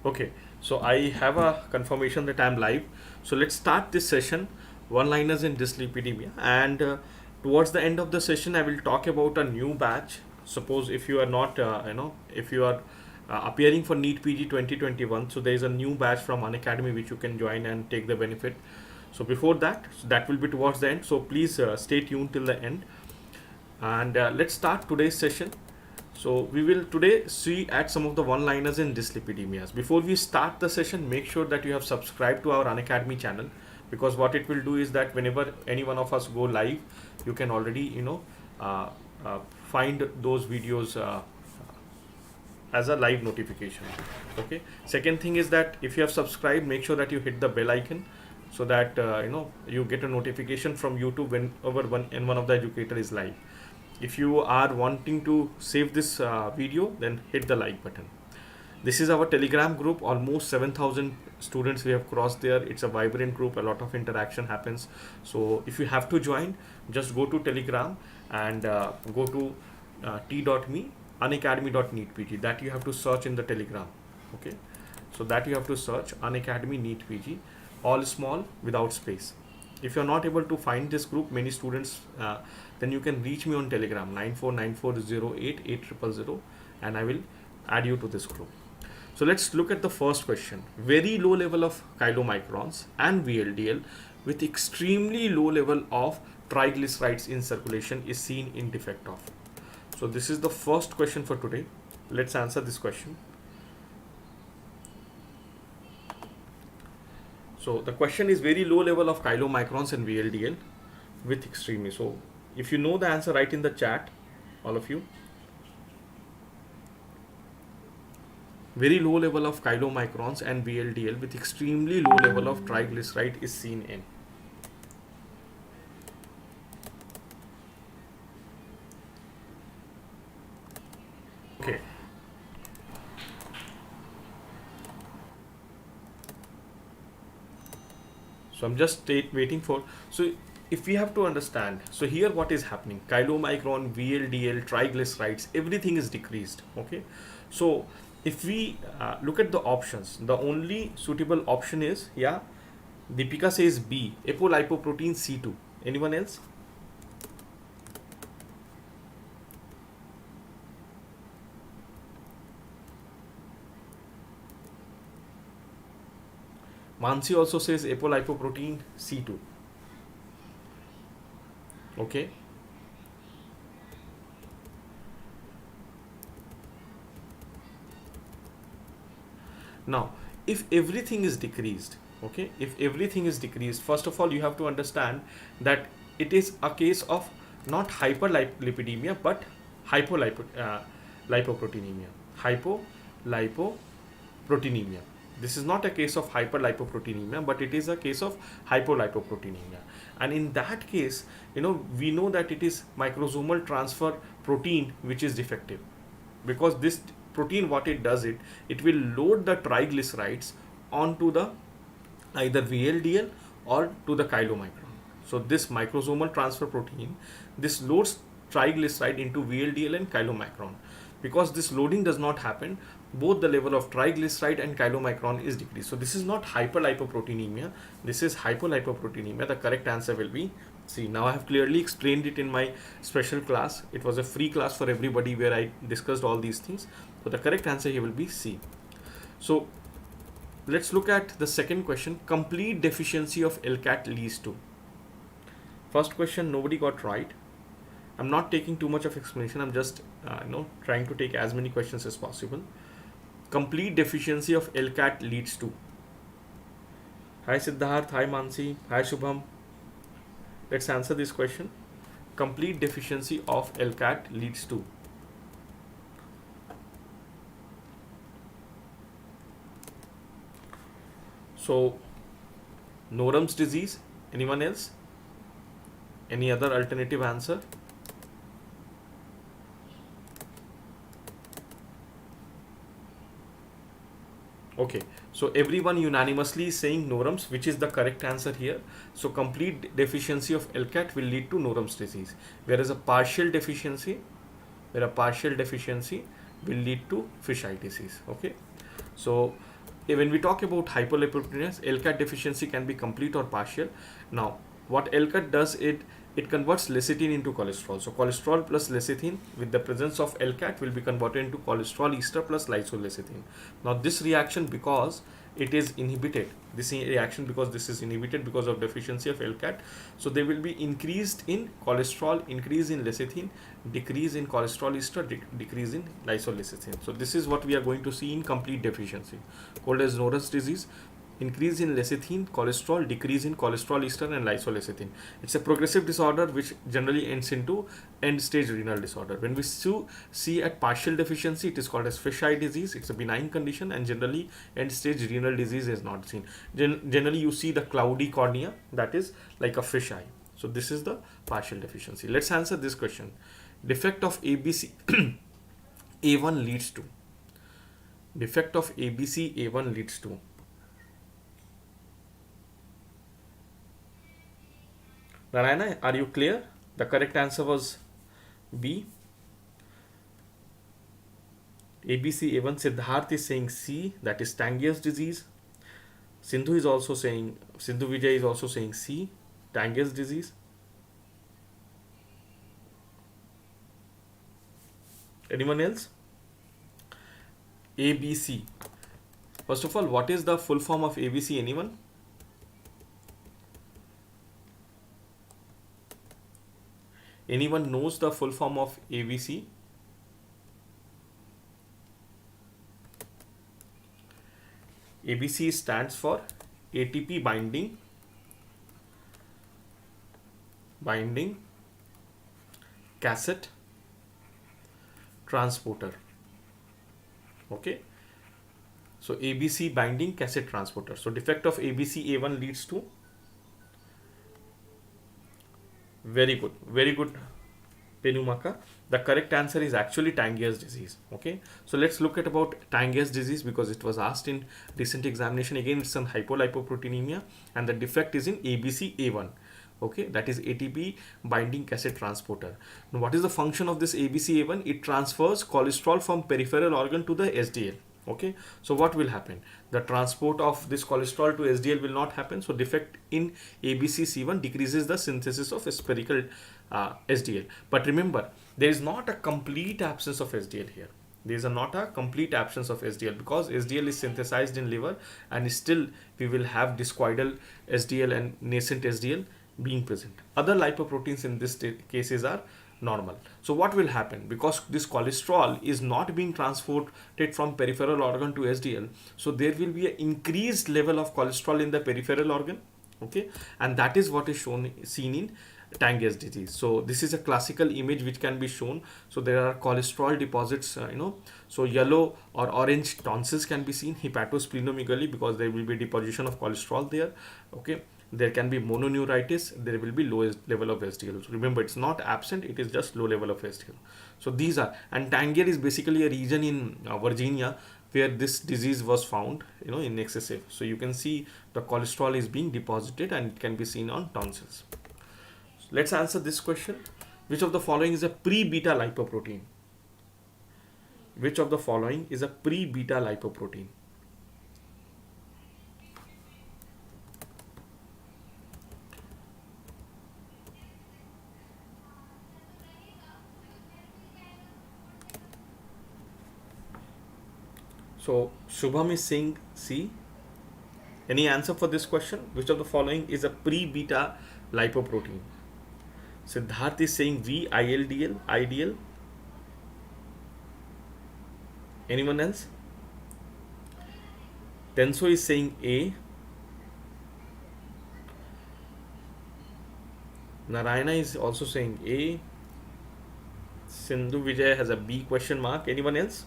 Okay, so I have a confirmation that I'm live. So let's start this session, one-liners in dyslipidemia. And towards the end of the session, I will talk about a new batch. Suppose if you are not, if you are appearing for NEET PG 2021, so there is a new batch from Unacademy which you can join and take the benefit. So before that, so that will be towards the end. So please stay tuned till the end. And let's start today's session. So we will today see at some of the one-liners in dyslipidemias. Before we start the session, make sure that you have subscribed to our Unacademy channel, because what it will do is that whenever any one of us go live, you can already uh, uh, find those videos as a live notification. Okay. Second thing is that if you have subscribed, make sure that you hit the bell icon so that you get a notification from YouTube whenever one of the educator is live. If you are wanting to save this video, then hit the like button. This is our Telegram group. Almost 7,000 students we have crossed there. It's a vibrant group. A lot of interaction happens. So if you have to join, just go to Telegram and go to t.me unacademy.neet pg. That you have to search in the Telegram. Okay. So that you have to search Unacademy NEET PG, all small without space. If you're not able to find this group, many students, then you can reach me on Telegram 9494088000 and I will add you to this group. So let's look at the first question. Very low level of chylomicrons and VLDL with extremely low level of triglycerides in circulation is seen in defect of. So this is the first question for today. Let's answer this question. So the question is very low level of chylomicrons and VLDL with extremely. So if you know the answer, write in the chat, all of you. Very low level of chylomicrons and VLDL with extremely low level of triglyceride is seen in. Okay. So I'm just waiting for, so if we have to understand, so here what is happening, chylomicron, VLDL, triglycerides, everything is decreased. Okay. So if we look at the options, the only suitable option is, yeah, Deepika says B, apolipoprotein C2. Anyone else? Mansi also says apolipoprotein C2. Okay. Now, if everything is decreased, okay, if everything is decreased, first of all, you have to understand that it is a case of not hyperlipidemia, but hypolipoproteinemia. Hypolipoproteinemia. This is not a case of hyperlipoproteinemia, but it is a case of hypolipoproteinemia. And in that case, we know that it is microsomal transfer protein which is defective, because this protein, what it does, it will load the triglycerides onto the either VLDL or to the chylomicron. So this microsomal transfer protein, this loads triglyceride into VLDL and chylomicron. Because this loading does not happen, both the level of triglyceride and chylomicron is decreased. So this is not hyperlipoproteinemia, this is hypolipoproteinemia. The correct answer will be C. Now I have clearly explained it in my special class. It was a free class for everybody where I discussed all these things. So the correct answer here will be C. So let's look at the second question. Complete deficiency of LCAT leads to. First question nobody got right. I'm not taking too much of explanation. I'm just trying to take as many questions as possible. Complete deficiency of LCAT leads to. Hi Siddharth, hi Mansi, hi Shubham. Let's answer this question. Complete deficiency of LCAT leads to. So, Norum's disease. Anyone else? Any other alternative answer? Okay, so everyone unanimously is saying Norum's, which is the correct answer here. So complete deficiency of LCAT will lead to Norum's disease, whereas a partial deficiency will lead to fisheye disease. Okay, so when we talk about hyperlipoproteinemia, LCAT deficiency can be complete or partial. Now, what LCAT does, it converts lecithin into cholesterol. So cholesterol plus lecithin with the presence of LCAT will be converted into cholesterol ester plus lysolecithin. Now this reaction, because it is inhibited, this reaction because this is inhibited because of deficiency of LCAT, so there will be increased in cholesterol, increase in lecithin, decrease in cholesterol ester, decrease in lysolecithin. So this is what we are going to see in complete deficiency, called as Norris disease. Increase in lecithin, cholesterol, decrease in cholesterol ester and lysolecithin. It's a progressive disorder which generally ends into end stage renal disorder. When we see at partial deficiency, it is called as fisheye disease. It's a benign condition, and generally end stage renal disease is not seen. Generally you see the cloudy cornea, that is like a fisheye. So this is the partial deficiency. Let's answer this question. Defect of ABC A1 leads to. Defect of ABC A1 leads to. Narayana, are you clear? The correct answer was B. ABC-A1. Siddharth is saying C, that is Tangier's disease. Sindhu Vijay is also saying C, Tangier's disease. Anyone else? ABC. First of all, what is the full form of ABC? Anyone? Anyone knows the full form of ABC? ABC stands for ATP binding cassette transporter. Okay. So ABC binding cassette transporter. So defect of ABC-A1 leads to. Very good, Penumaka. The correct answer is actually Tangier's disease. Okay, so let's look at about Tangier's disease because it was asked in recent examination. Again, it's an hyperlipoproteinemia, and the defect is in ABC-A1. Okay, that is ATP binding cassette transporter. Now, what is the function of this ABC-A1? It transfers cholesterol from peripheral organ to the SDL. Okay, so what will happen? The transport of this cholesterol to SDL will not happen. So defect in ABC-C1 decreases the synthesis of spherical SDL. But remember, there is not a complete absence of SDL here. There is not a complete absence of SDL because SDL is synthesized in liver, and still we will have discoidal SDL and nascent SDL being present. Other lipoproteins in this cases are normal. So what will happen? Because this cholesterol is not being transported from peripheral organ to SDL, so there will be an increased level of cholesterol in the peripheral organ. Okay, and that is what is seen in Tangier's disease. So this is a classical image which can be shown. So there are cholesterol deposits, so yellow or orange tonsils can be seen, hepatosplenomegaly, because there will be deposition of cholesterol there. Okay, there can be mononeuritis, there will be low level of SDL. So remember, it's not absent, it is just low level of SDL. So these are, and Tangier is basically a region in Virginia where this disease was found, in excessive. So you can see the cholesterol is being deposited and it can be seen on tonsils. So let's answer this question. Which of the following is a pre-beta lipoprotein? Which of the following is a pre-beta lipoprotein? So Shubham is saying C. Any answer for this question? Which of the following is a pre-beta lipoprotein? Siddharth is saying V, IDL. Anyone else? Tenso is saying A. Narayana is also saying A. Sindhu Vijay has a B question mark. Anyone else?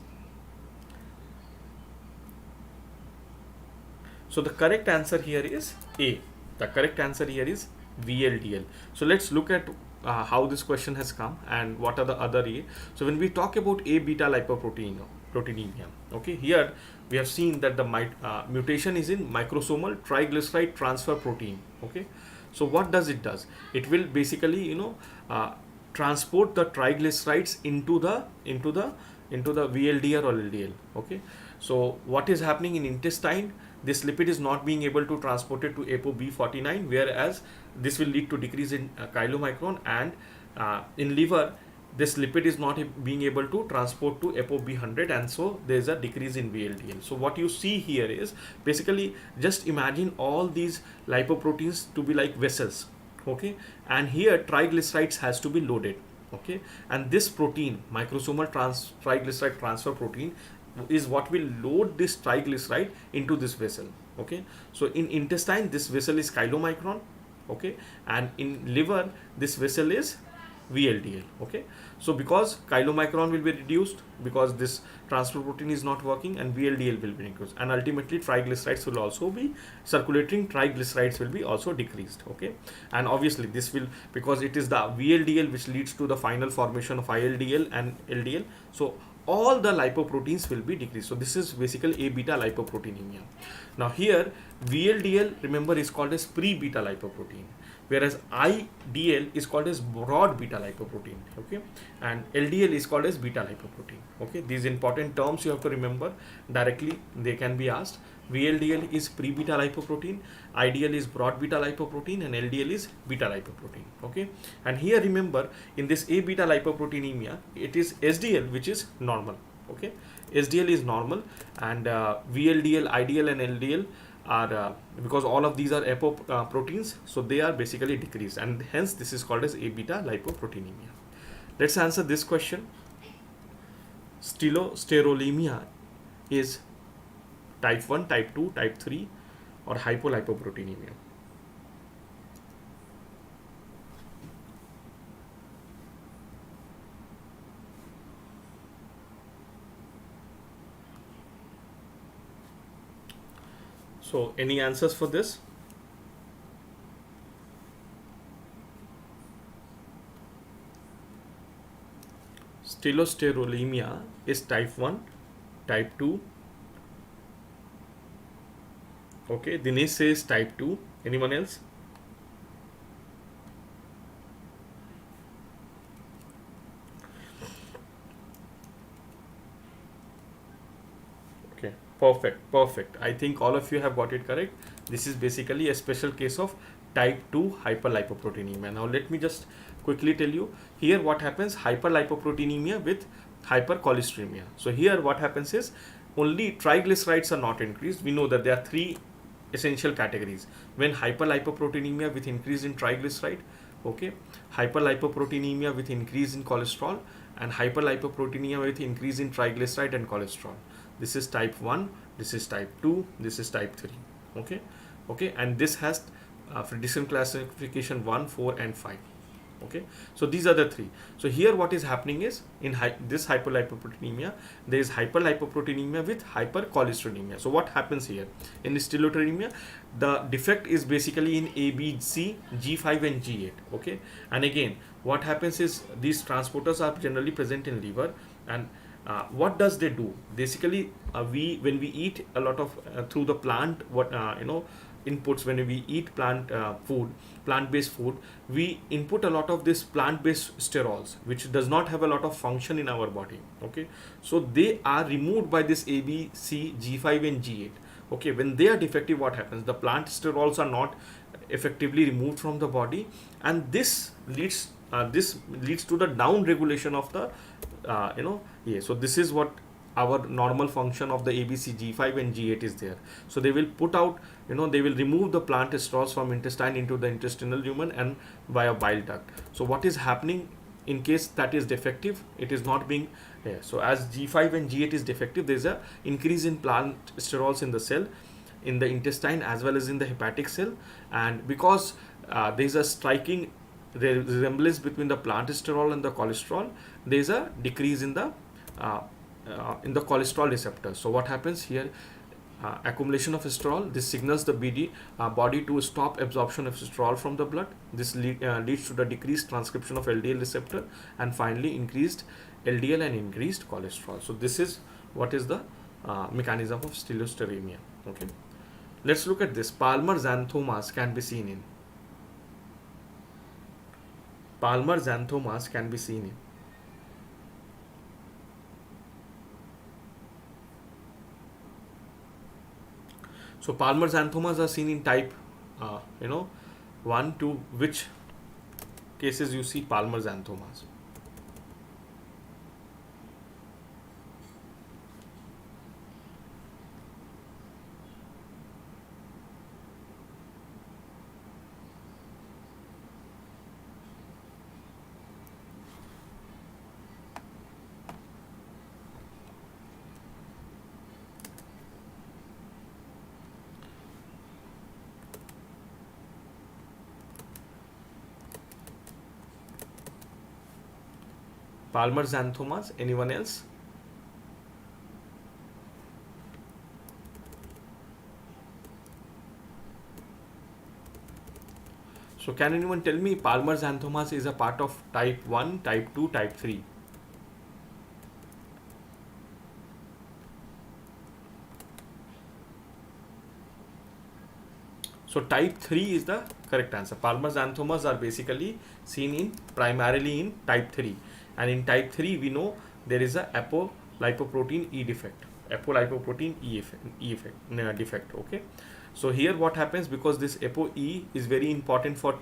So the correct answer here is A. The correct answer here is VLDL. So let's look at how this question has come and what are the other A. So when we talk about A-beta-lipoproteinemia, okay, here we have seen that the mutation is in microsomal triglyceride transfer protein. Okay, so what does it does? It will basically transport the triglycerides into the into the VLDL or LDL. Okay, so what is happening in intestine? This lipid is not being able to transport it to ApoB49, whereas this will lead to decrease in chylomicron, and in liver this lipid is not being able to transport to ApoB100, and so there is a decrease in VLDL. So what you see here is basically, just imagine all these lipoproteins to be like vessels. Okay, and here triglycerides has to be loaded. Okay, and this protein, microsomal triglyceride transfer protein, is what will load this triglyceride into this vessel. Okay, so in intestine this vessel is chylomicron. Okay, and in liver this vessel is VLDL. Okay, so because chylomicron will be reduced because this transfer protein is not working, and VLDL will be increased, and ultimately triglycerides will also be circulating triglycerides will be also decreased. Okay, and obviously this will, because it is the VLDL which leads to the final formation of ILDL and LDL, so all the lipoproteins will be decreased. So this is basically A-beta-lipoproteinemia. Now here VLDL, remember, is called as pre-beta lipoprotein, whereas IDL is called as broad beta lipoprotein. Okay, and LDL is called as beta lipoprotein. Okay, these important terms you have to remember directly, they can be asked. VLDL is pre-beta lipoprotein, IDL is broad beta lipoprotein, and LDL is beta lipoprotein. Okay, and here remember, in this A-beta lipoproteinemia, it is SDL which is normal. Okay, SDL is normal, and VLDL, IDL, and LDL are because all of these are apoproteins, so they are basically decreased, and hence this is called as A-beta lipoproteinemia. Let's answer this question. Sitosterolemia is type 1, type 2, type 3, or hypolipoproteinemia? So any answers for this? Sitosterolemia is type 1, type 2. Okay, Dinesh says type 2. Anyone else? Okay, perfect. I think all of you have got it correct. This is basically a special case of type 2 hyperlipoproteinemia. Now let me just quickly tell you here what happens. Hyperlipoproteinemia with hypercholesteremia. So here what happens is only triglycerides are not increased. We know that there are three essential categories when hyperlipoproteinemia with increase in triglyceride, okay, hyperlipoproteinemia with increase in cholesterol, and hyperlipoproteinemia with increase in triglyceride and cholesterol. This is type 1, this is type 2, this is type 3. Okay, and this has different classification 1, 4, and 5. Okay, so these are the three. So here what is happening is in this hyperlipoproteinemia, there is hyperlipoproteinemia with hypercholesterolemia. So what happens here in sitosterolemia, the defect is basically in A, B, C, G5 and G8. Okay, and again what happens is these transporters are generally present in liver, and what does they do? Basically when we eat a lot of through the plant inputs, when we eat plant-based food, we input a lot of this plant-based sterols, which does not have a lot of function in our body. Okay, so they are removed by this A, B, C, G5 and G8. Okay, when they are defective, what happens? The plant sterols are not effectively removed from the body, and this leads to the down regulation of the so this is what our normal function of the ABC, G5 and G8 is there. So they will put out, they will remove the plant sterols from intestine into the intestinal lumen and via bile duct. So what is happening in case that is defective? It is not being so as G5 and G8 is defective, there is a increase in plant sterols in the cell, in the intestine as well as in the hepatic cell, and because there is a striking resemblance between the plant sterol and the cholesterol, there is a decrease in the cholesterol receptor. So what happens here? Accumulation of sterol. This signals the body to stop absorption of sterol from the blood. This leads to the decreased transcription of LDL receptor, and finally increased LDL and increased cholesterol. So this is what is the mechanism of sitosterolemia. Okay, let's look at this. Palmer xanthomas can be seen in. Palmer xanthomas can be seen in So Palmer xanthomas are seen in type, 1, 2. Which cases you see Palmer xanthomas? Palmer xanthomas. Anyone else? So can anyone tell me Palmer xanthomas is a part of type 1, type 2, type 3? So type 3 is the correct answer. Palmer xanthomas are basically seen in primarily in type 3, and in type 3 we know there is a apolipoprotein E defect. Apolipoprotein defect. Okay. So here what happens, because this ApoE is very important for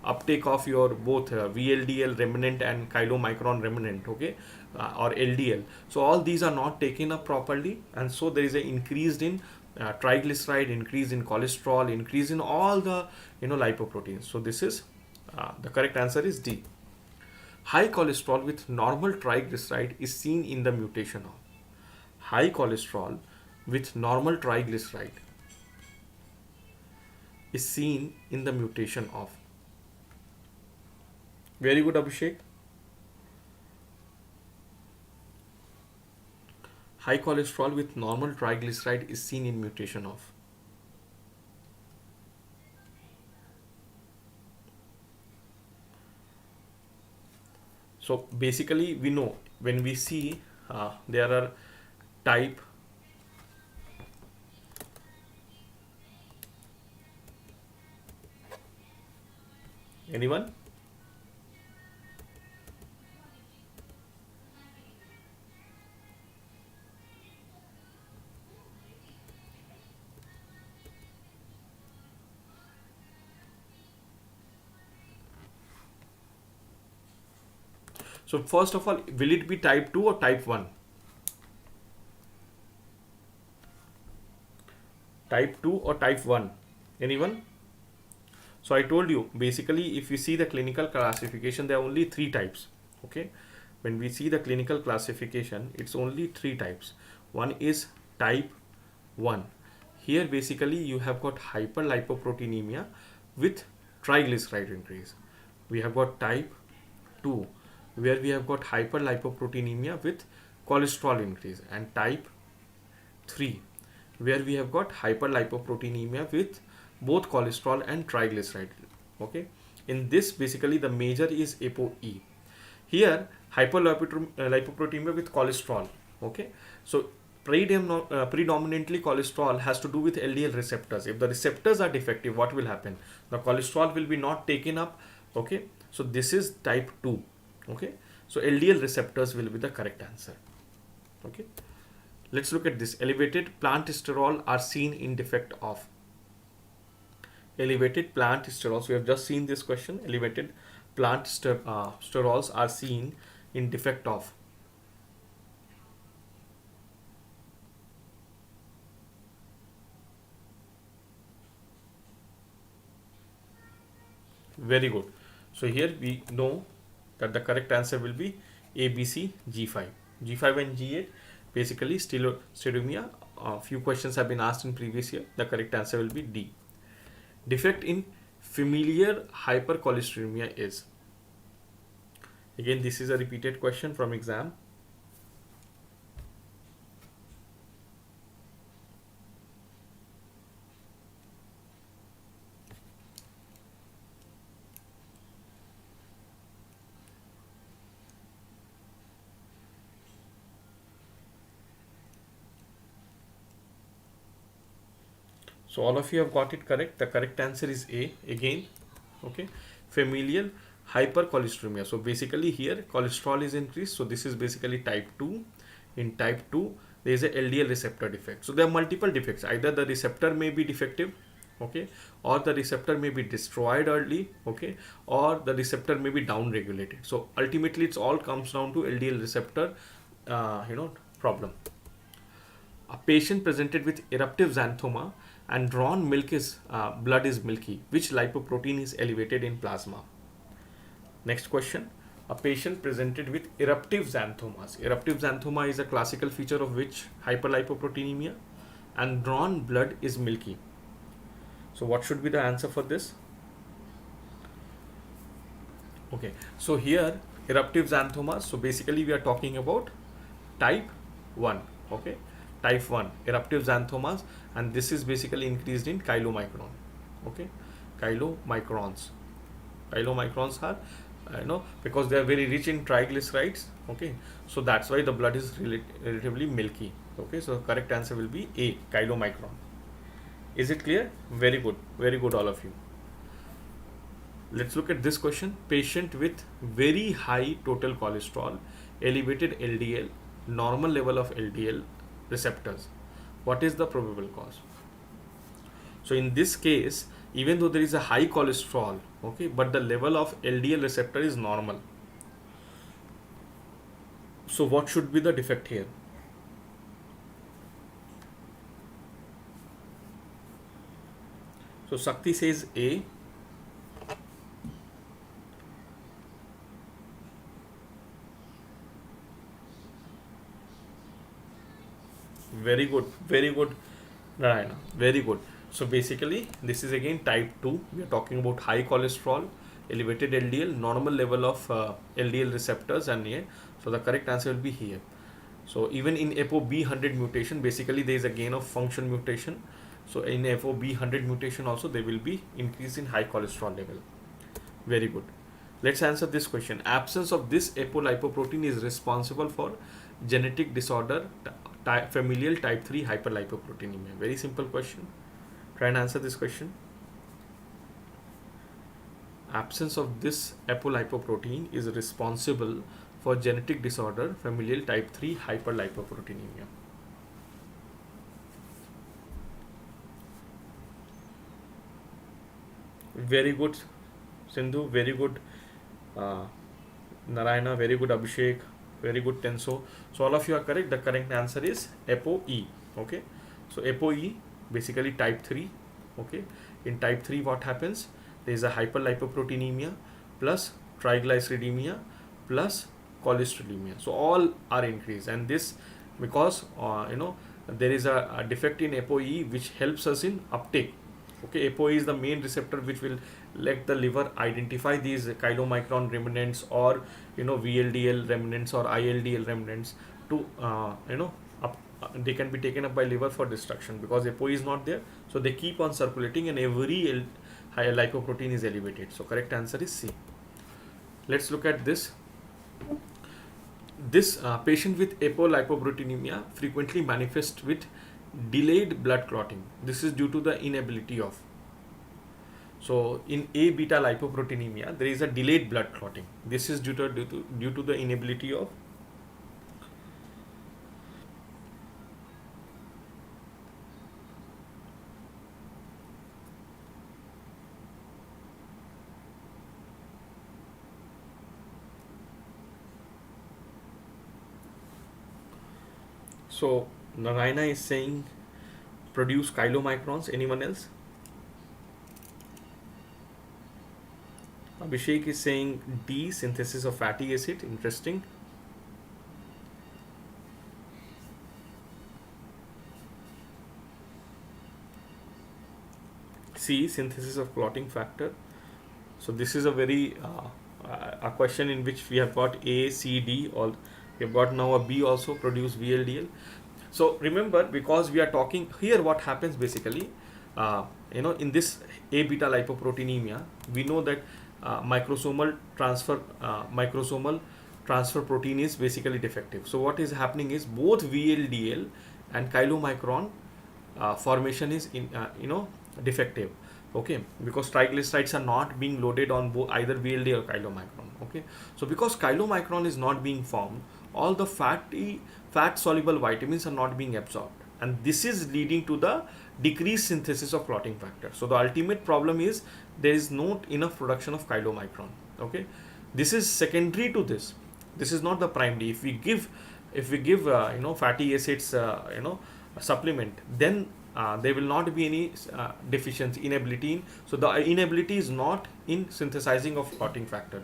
uptake of your both VLDL remnant and chylomicron remnant, okay, or LDL. So all these are not taken up properly, and so there is an increase in triglyceride, increase in cholesterol, increase in all the lipoproteins. So this is the correct answer is D. High cholesterol with normal triglyceride is seen in the mutation of. High cholesterol with normal triglyceride is seen in the mutation of. Very good, Abhishek. High cholesterol with normal triglyceride is seen in mutation of. So basically we know when we see there are type anyone. So first of all, will it be type 2 or type 1? Type 2 or type 1? Anyone? So I told you, basically if you see the clinical classification, there are only 3 types. Okay. When we see the clinical classification, it's only 3 types. One is type 1. Here basically you have got hyperlipoproteinemia with triglyceride increase. We have got type 2, where we have got hyperlipoproteinemia with cholesterol increase, and type 3, where we have got hyperlipoproteinemia with both cholesterol and triglyceride. Okay. In this basically the major is ApoE. Here hyperlipoproteinemia with cholesterol. Okay. So predominantly cholesterol has to do with LDL receptors. If the receptors are defective, what will happen? The cholesterol will be not taken up. Okay. So this is type 2. Okay. So LDL receptors will be the correct answer. Okay. Let's look at this. Elevated plant sterol are seen in defect of. Elevated plant sterols. We have just seen this question. Elevated plant sterols are seen in defect of. Very good. So here we know that the correct answer will be A, B, C, G5. G5 and G8 basically Sitosterolemia. A few questions have been asked in previous year. The correct answer will be D. Defect in familial hypercholesterolemia is. Again, this is a repeated question from exam. So all of you have got it correct. The correct answer is A again. Okay. Familial hypercholesterolemia. So basically here cholesterol is increased. So this is basically type 2. In type 2 there is a LDL receptor defect. So there are multiple defects. Either the receptor may be defective, okay, or the receptor may be destroyed early, okay, or the receptor may be down regulated. So ultimately it's all comes down to LDL receptor problem. A patient presented with eruptive xanthoma and drawn blood is milky. Which lipoprotein is elevated in plasma? Next question. A patient presented with eruptive xanthomas. Eruptive xanthoma is a classical feature of which? Hyperlipoproteinemia, and drawn blood is milky. So what should be the answer for this? Okay, so here eruptive xanthomas. So basically we are talking about type 1. Okay, type 1 eruptive xanthomas, and this is basically increased in chylomicron. Okay, chylomicrons. Chylomicrons are because they are very rich in triglycerides. Okay, so that's why the blood is relatively milky. Okay, so correct answer will be A, chylomicron. Is it clear? Very good all of you. Let's look at this question. Patient with very high total cholesterol, elevated LDL, normal level of LDL receptors. What is the probable cause? So in this case, even though there is a high cholesterol, okay, but the level of LDL receptor is normal. So what should be the defect here? So Shakti says A. Very good, Narayana. Very good. So basically, this is again type 2. We are talking about high cholesterol, elevated LDL, normal level of LDL receptors, and here. So the correct answer will be here. So even in ApoB100 mutation, basically there is a gain of function mutation. So in ApoB100 mutation also there will be increase in high cholesterol level. Very good. Let's answer this question. Absence of this apolipoprotein is responsible for genetic disorder familial type 3 hyperlipoproteinemia. Very simple question. Try and answer this question. Absence of this apolipoprotein is responsible for genetic disorder familial type 3 hyperlipoproteinemia. Very good, Sindhu. Very good, Narayana. Very good, Abhishek. Very good, Tenso. So all of you are correct. The correct answer is ApoE. Okay. So ApoE basically type 3. Okay. In type 3 what happens? There is a hyperlipoproteinemia plus triglyceridemia plus cholesterolemia. So all are increased, and this because there is a defect in ApoE which helps us in uptake. Okay, ApoE is the main receptor which will let the liver identify these chylomicron remnants or VLDL remnants or ILDL remnants to they can be taken up by liver for destruction because ApoE is not there. So they keep on circulating and every higher lipoprotein is elevated. So correct answer is C. Let's look at this. This patient with apolipoproteinemia frequently manifests with delayed blood clotting. This is due to the inability of. So in A-beta-lipoproteinemia, there is a delayed blood clotting. This is due to the inability of. So Narayana is saying produce chylomicrons. Anyone else? Abhishek is saying D, synthesis of fatty acid. Interesting. C, synthesis of clotting factor. So this is a very a question in which we have got A, C, D. All we have got now a B also, produce VLDL. So remember, because we are talking here, what happens basically, in this A-beta-lipoproteinemia, we know that microsomal transfer protein is basically defective. So what is happening is both VLDL and chylomicron formation is defective. Okay, because triglycerides are not being loaded on either VLDL or chylomicron. Okay, so because chylomicron is not being formed, all the fat soluble vitamins are not being absorbed, and this is leading to the decreased synthesis of clotting factor. So the ultimate problem is there is not enough production of chylomicron. Okay, this is secondary to this. This is not the primary. If we give fatty acids a supplement, then there will not be any deficiency, inability in. So the inability is not in synthesizing of clotting factor,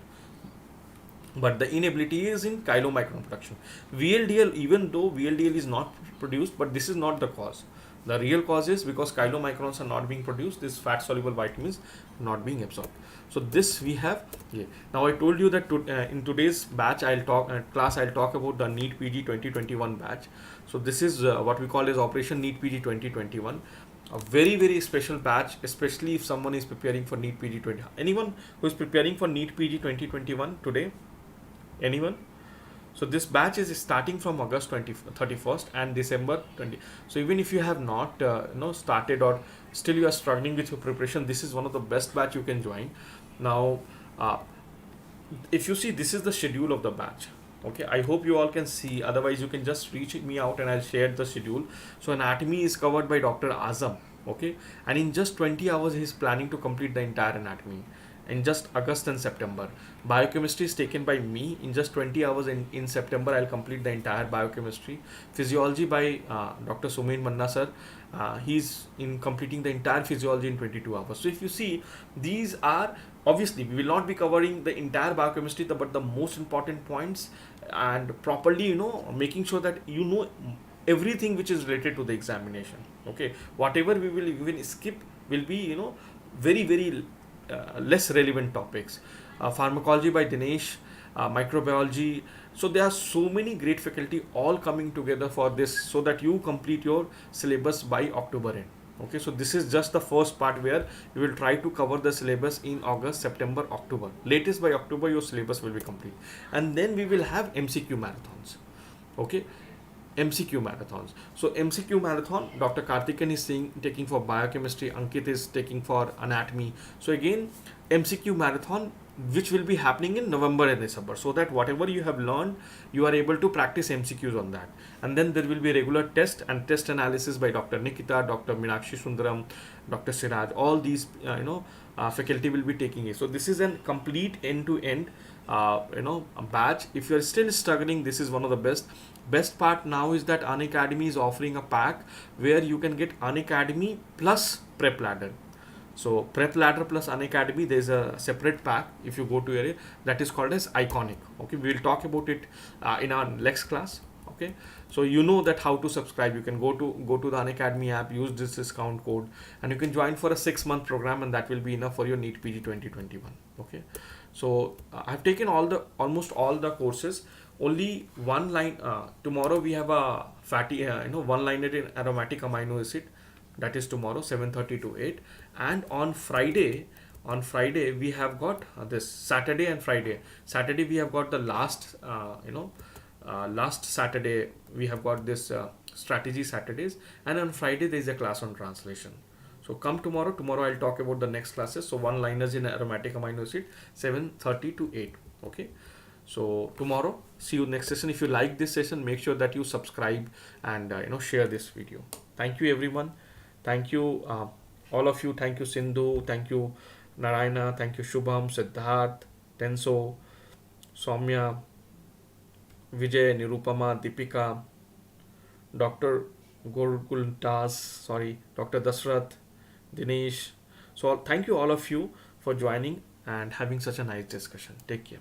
but the inability is in chylomicron production. VLDL, even though VLDL is not produced, but this is not the cause. The real cause is because chylomicrons are not being produced, this fat soluble vitamins not being absorbed. So this we have here. Now I told you that in today's batch I'll talk about the NEET PG 2021 batch. So this is what we call as Operation NEET PG 2021. A very very special batch, especially if someone is preparing for NEET PG 20. Anyone who is preparing for NEET PG 2021 today? Anyone? So this batch is starting from August 31st and December 20. So even if you have not started, or still you are struggling with your preparation, this is one of the best batch you can join. Now if you see, this is the schedule of the batch. Okay, I hope you all can see, otherwise you can just reach me out and I'll share the schedule. So anatomy is covered by Dr. Azam. Okay, and in just 20 hours he is planning to complete the entire anatomy in just August and September. Biochemistry is taken by me. In just 20 hours in September, I'll complete the entire biochemistry. Physiology by Dr. Sumain Manna sir. He's in completing the entire physiology in 22 hours. So if you see, these are, obviously we will not be covering the entire biochemistry, but the most important points, and properly making sure that everything which is related to the examination. Okay, whatever we will even skip will be very very less relevant topics. Pharmacology by Dinesh, microbiology. So there are so many great faculty all coming together for this, so that you complete your syllabus by October end. Okay, so this is just the first part where you will try to cover the syllabus in August, September, October. Latest by October your syllabus will be complete, and then we will have MCQ marathons. Okay, MCQ marathons. So MCQ marathon, Dr. Karthikeyan is taking for biochemistry, Ankit is taking for anatomy. So again, MCQ marathon, which will be happening in November and December, so that whatever you have learned, you are able to practice MCQs on that. And then there will be regular test and test analysis by Dr. Nikita, Dr. Meenakshi Sundaram, Dr. Siraj. All these faculty will be taking it. So this is a complete end-to-end batch. If you are still struggling, this is one of the best part now is that Unacademy is offering a pack where you can get Unacademy plus Prep Ladder. So Prep Ladder plus Unacademy, there is a separate pack. If you go to area, that is called as Iconic. Okay, we will talk about it in our next class. Okay, so you know that how to subscribe. You can go to the Unacademy app, use this discount code, and you can join for a 6-month program, and that will be enough for your NEET PG 2021. Okay, so I've taken almost all the courses. Only one line. Tomorrow we have a fatty, one-liner in aromatic amino acid. That is tomorrow 7:30 to 8. And on Friday we have got this Saturday and Friday. Saturday we have got the last Saturday we have got this strategy Saturdays, and on Friday there is a class on translation. So come tomorrow. Tomorrow I'll talk about the next classes. So one-liners in aromatic amino acid 7:30 to 8. Okay. So tomorrow, see you next session. If you like this session, make sure that you subscribe and share this video. Thank you everyone. Thank you all of you. Thank you Sindhu. Thank you Narayana. Thank you Shubham, Siddharth, Tenso, Soumya, Vijay, Nirupama, Deepika, Dr. Dr. Dasrath, Dinesh. So thank you all of you for joining and having such a nice discussion. Take care.